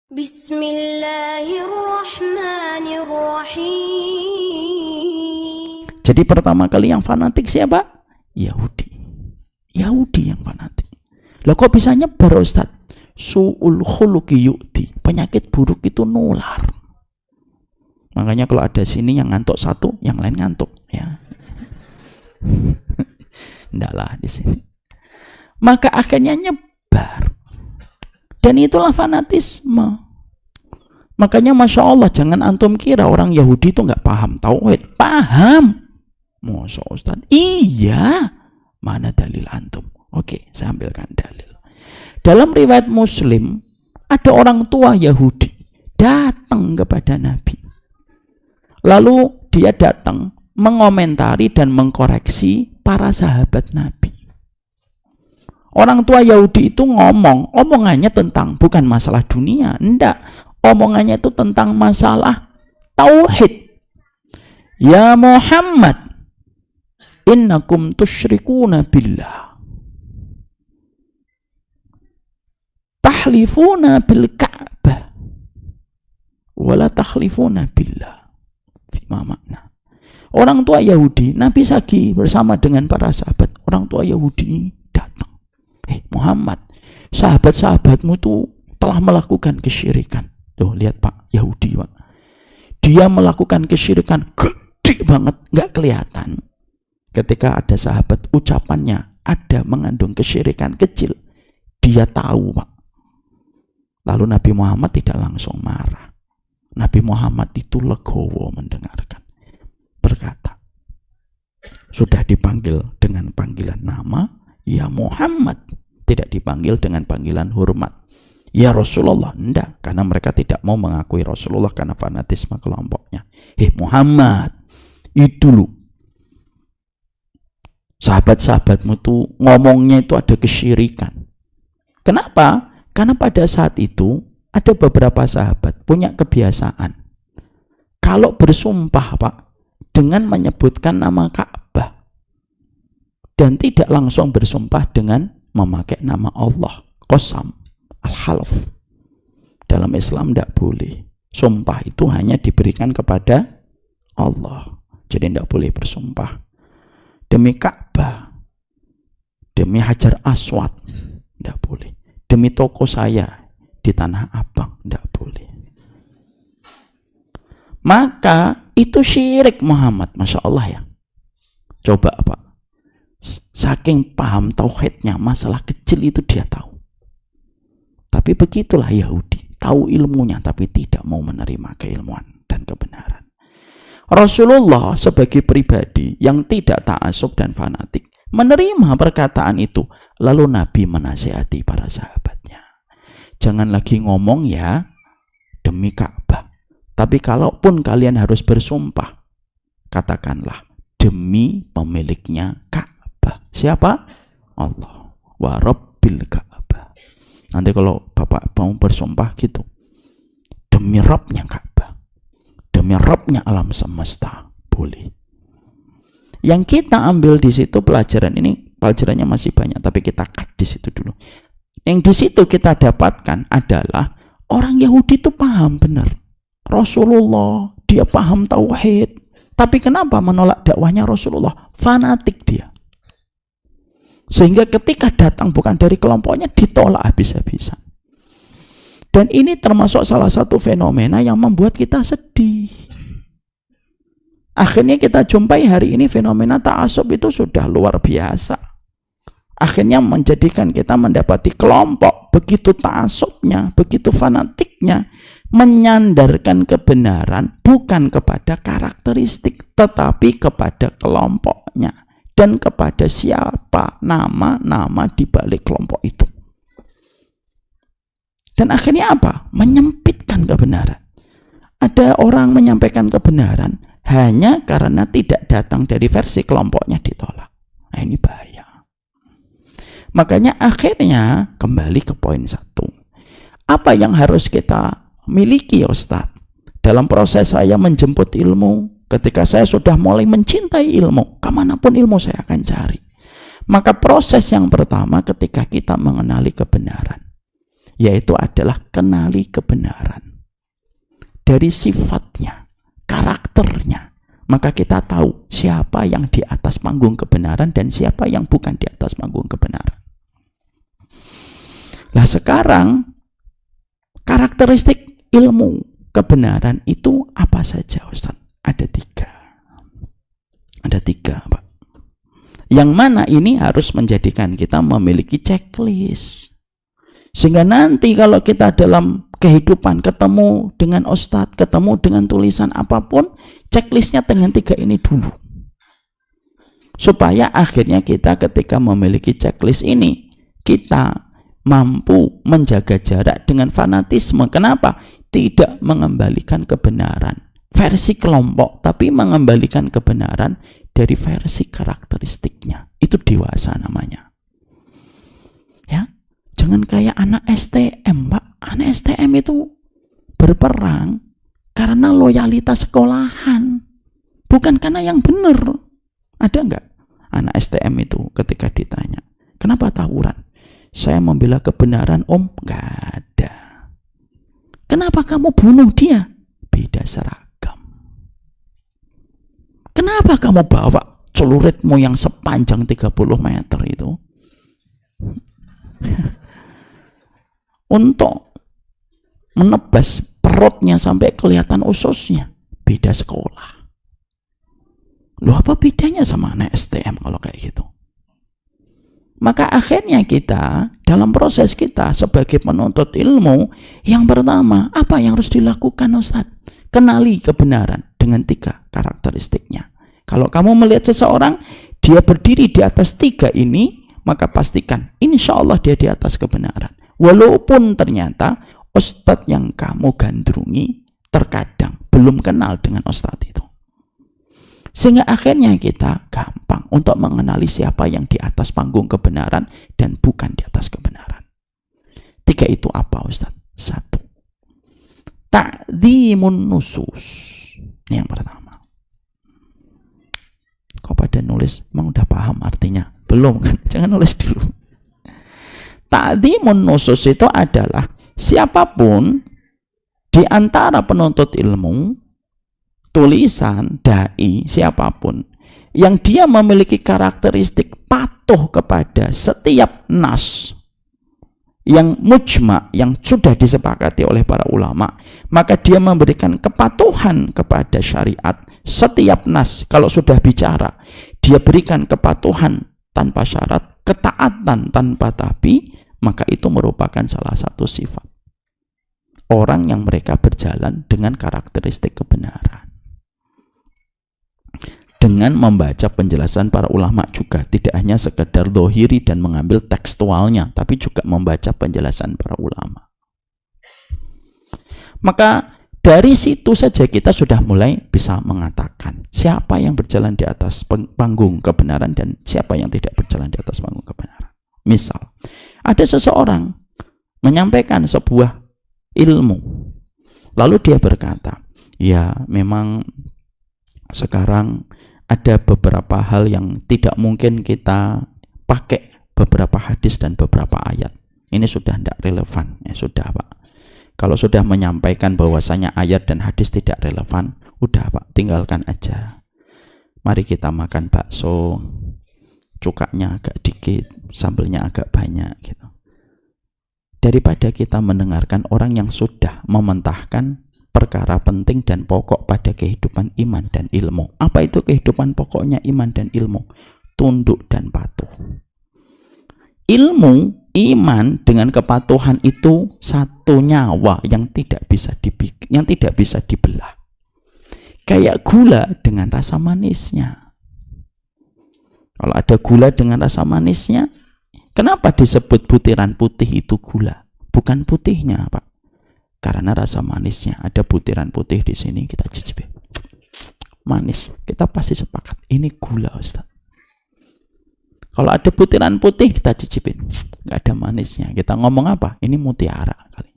Bismillahirrahmanirrahim. Jadi pertama kali yang fanatik siapa? Yahudi. Yahudi yang fanatik. Loh kok bisa nyebar Ustaz? Su'ul khuluqi yu'ti. Penyakit buruk itu nular. Makanya kalau ada sini yang ngantuk satu, yang lain ngantuk, ya. Ndaklah di sini. Maka akhirnya nyebar. Dan itulah fanatisme. Makanya Masya Allah, jangan antum kira orang Yahudi itu nggak paham tauhid. Paham. Masa Ustaz? Iya. Mana dalil antum? Oke, saya ambilkan dalil. Dalam riwayat Muslim, ada orang tua Yahudi datang kepada Nabi. Lalu dia datang mengomentari dan mengkoreksi para sahabat Nabi. Orang tua Yahudi itu omongannya tentang bukan masalah dunia, enggak. Omongannya itu tentang masalah tauhid. Ya Muhammad, innakum tusyrikuna billah. Tahlifuna bil Ka'bah. Wala tahlifuna billah. Fima makna. Orang tua Yahudi, Nabi Sagi bersama dengan para sahabat. Orang tua Yahudi datang. Muhammad, sahabat-sahabatmu itu telah melakukan kesyirikan. Tuh lihat Pak, Yahudi Pak. Dia melakukan kesyirikan gede banget, nggak kelihatan. Ketika ada sahabat ucapannya ada mengandung kesyirikan kecil, dia tahu Pak. Lalu Nabi Muhammad tidak langsung marah. Nabi Muhammad itu legowo mendengarkan. Berkata, sudah dipanggil dengan panggilan nama, ya Muhammad. Tidak dipanggil dengan panggilan hormat. Ya Rasulullah, enggak, karena mereka tidak mau mengakui Rasulullah karena fanatisme kelompoknya. Muhammad, itu lu. Sahabat-sahabatmu tuh ngomongnya itu ada kesyirikan. Kenapa? Karena pada saat itu ada beberapa sahabat punya kebiasaan. Kalau bersumpah Pak, dengan menyebutkan nama Ka'bah. Dan tidak langsung bersumpah dengan memakai nama Allah. Qasam. Al-halaf. Dalam Islam tidak boleh. Sumpah itu hanya diberikan kepada Allah. Jadi tidak boleh bersumpah. Demi Ka'bah, demi Hajar Aswad, tidak boleh. Demi toko saya di Tanah Abang, tidak boleh. Maka itu syirik Muhammad. Masya Allah ya. Coba Pak. Saking paham tauhidnya, masalah kecil itu dia tahu. Tapi begitulah Yahudi, tahu ilmunya tapi tidak mau menerima keilmuan dan kebenaran. Rasulullah sebagai pribadi yang tidak ta'assub dan fanatik menerima perkataan itu, lalu Nabi menasihati para sahabatnya. Jangan lagi ngomong ya demi Ka'bah. Tapi kalaupun kalian harus bersumpah, katakanlah demi pemiliknya Ka'bah. Siapa? Allah. Wa Rabbil Ka'bah. Nanti kalau Bapak mau bersumpah gitu, demi Rabbnya Ka'bah, demi Rabbnya alam semesta, boleh. Yang kita ambil di situ pelajaran ini, pelajarannya masih banyak, tapi kita cut di situ dulu. Yang di situ kita dapatkan adalah orang Yahudi itu paham benar Rasulullah, dia paham tauhid, tapi kenapa menolak dakwahnya Rasulullah? Fanatik dia. Sehingga ketika datang bukan dari kelompoknya, ditolak habis-habisan. Dan ini termasuk salah satu fenomena yang membuat kita sedih. Akhirnya kita jumpai hari ini fenomena ta'assub itu sudah luar biasa. Akhirnya menjadikan kita mendapati kelompok begitu ta'assubnya, begitu fanatiknya, menyandarkan kebenaran bukan kepada karakteristik, tetapi kepada kelompoknya. Dan kepada siapa nama-nama di balik kelompok itu. Dan akhirnya apa? Menyempitkan kebenaran. Ada orang menyampaikan kebenaran hanya karena tidak datang dari versi kelompoknya, ditolak. Nah, ini bahaya. Makanya akhirnya kembali ke poin 1. Apa yang harus kita miliki Ustadz dalam proses saya menjemput ilmu? Ketika saya sudah mulai mencintai ilmu, kemanapun ilmu saya akan cari. Maka proses yang pertama ketika kita mengenali kebenaran, yaitu adalah kenali kebenaran. Dari sifatnya, karakternya, maka kita tahu siapa yang di atas panggung kebenaran dan siapa yang bukan di atas panggung kebenaran. Nah sekarang, karakteristik ilmu kebenaran itu apa saja, Ustaz? Ada 3. Ada 3, Pak. Yang mana ini harus menjadikan kita memiliki checklist. Sehingga nanti kalau kita dalam kehidupan ketemu dengan ustadz, ketemu dengan tulisan apapun, checklistnya dengan 3 ini dulu. Supaya akhirnya kita ketika memiliki checklist ini, kita mampu menjaga jarak dengan fanatisme. Kenapa? Tidak mengembalikan kebenaran versi kelompok, tapi mengembalikan kebenaran dari versi karakteristiknya. Itu dewasa namanya. Ya, jangan kayak anak STM, Pak. Anak STM itu berperang karena loyalitas sekolahan, bukan karena yang benar. Ada nggak anak STM itu ketika ditanya, kenapa tawuran? Saya membela kebenaran, Om. Nggak ada. Kenapa kamu bunuh dia? Beda seragam. Kenapa kamu bawa celuritmu yang sepanjang 30 meter itu? Untuk menebas perutnya sampai kelihatan ususnya. Beda sekolah. Loh, apa bedanya sama anak STM kalau kayak gitu? Maka akhirnya kita dalam proses kita sebagai penuntut ilmu, yang pertama apa yang harus dilakukan, Ustaz? Kenali kebenaran dengan 3 karakteristiknya. Kalau kamu melihat seseorang dia berdiri di atas 3 ini, maka pastikan insya Allah dia di atas kebenaran. Walaupun ternyata ustadz yang kamu gandrungi terkadang belum kenal dengan ustadz itu. Sehingga akhirnya kita gampang untuk mengenali siapa yang di atas panggung kebenaran dan bukan di atas kebenaran. 3 itu apa, Ustaz? 1. Ta'dhimun nusus. Ini yang pertama. Kok pada nulis? Emang udah paham artinya? Belum kan? Jangan nulis dulu. Ta'dhimun nusus itu adalah siapapun di antara penuntut ilmu, tulisan, dai, siapapun yang dia memiliki karakteristik patuh kepada setiap nas yang mujma, yang sudah disepakati oleh para ulama, maka dia memberikan kepatuhan kepada syariat. Setiap nas kalau sudah bicara, dia berikan kepatuhan tanpa syarat, ketaatan tanpa tapi, maka itu merupakan salah satu sifat orang yang mereka berjalan dengan karakteristik kebenaran. Dengan membaca penjelasan para ulama juga, tidak hanya sekedar dohiri dan mengambil tekstualnya, tapi juga membaca penjelasan para ulama. Maka dari situ saja kita sudah mulai bisa mengatakan siapa yang berjalan di atas panggung kebenaran dan siapa yang tidak berjalan di atas panggung kebenaran. Misal, ada seseorang menyampaikan sebuah ilmu, lalu dia berkata, ya memang sekarang ada beberapa hal yang tidak mungkin kita pakai beberapa hadis dan beberapa ayat. Ini sudah tidak relevan. Ya sudah, Pak. Kalau sudah menyampaikan bahwasanya ayat dan hadis tidak relevan, udah, Pak, tinggalkan aja. Mari kita makan bakso, cukanya agak dikit, sambelnya agak banyak gitu. Daripada kita mendengarkan orang yang sudah mementahkan perkara penting dan pokok pada kehidupan iman dan ilmu. Apa itu kehidupan pokoknya iman dan ilmu? Tunduk dan patuh. Ilmu, iman dengan kepatuhan itu satu nyawa yang tidak bisa dibelah. Kayak gula dengan rasa manisnya. Kalau ada gula dengan rasa manisnya, kenapa disebut butiran putih itu gula? Bukan putihnya, Pak. Karena rasa manisnya. Ada butiran putih di sini, kita cicipi. Manis. Kita pasti sepakat. Ini gula, Ustaz. Kalau ada butiran putih, kita cicipin. Nggak ada manisnya. Kita ngomong apa? Ini mutiara kali.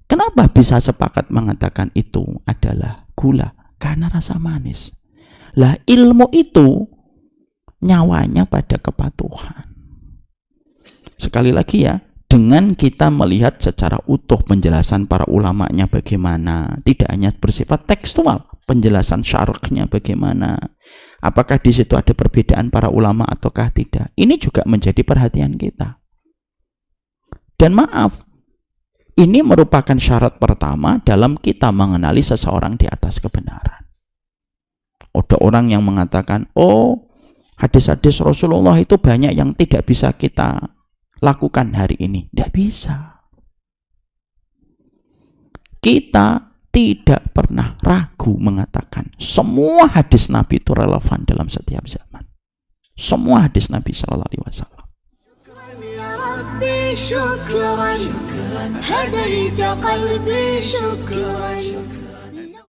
Kenapa bisa sepakat mengatakan itu adalah gula? Karena rasa manis. Lah, ilmu itu nyawanya pada kepatuhan. Sekali lagi ya, dengan kita melihat secara utuh penjelasan para ulamanya bagaimana, tidak hanya bersifat tekstual, penjelasan syarahnya bagaimana, apakah di situ ada perbedaan para ulama ataukah tidak. Ini juga menjadi perhatian kita. Dan maaf, ini merupakan syarat pertama dalam kita mengenali seseorang di atas kebenaran. Ada orang yang mengatakan, oh, hadis-hadis Rasulullah itu banyak yang tidak bisa kita lakukan hari ini. Tidak bisa. Kita tidak pernah ragu mengatakan semua hadis Nabi itu relevan dalam setiap zaman. Semua hadis Nabi Sallallahu Alaihi Wasallam. شكرا هديت قلبي شكرا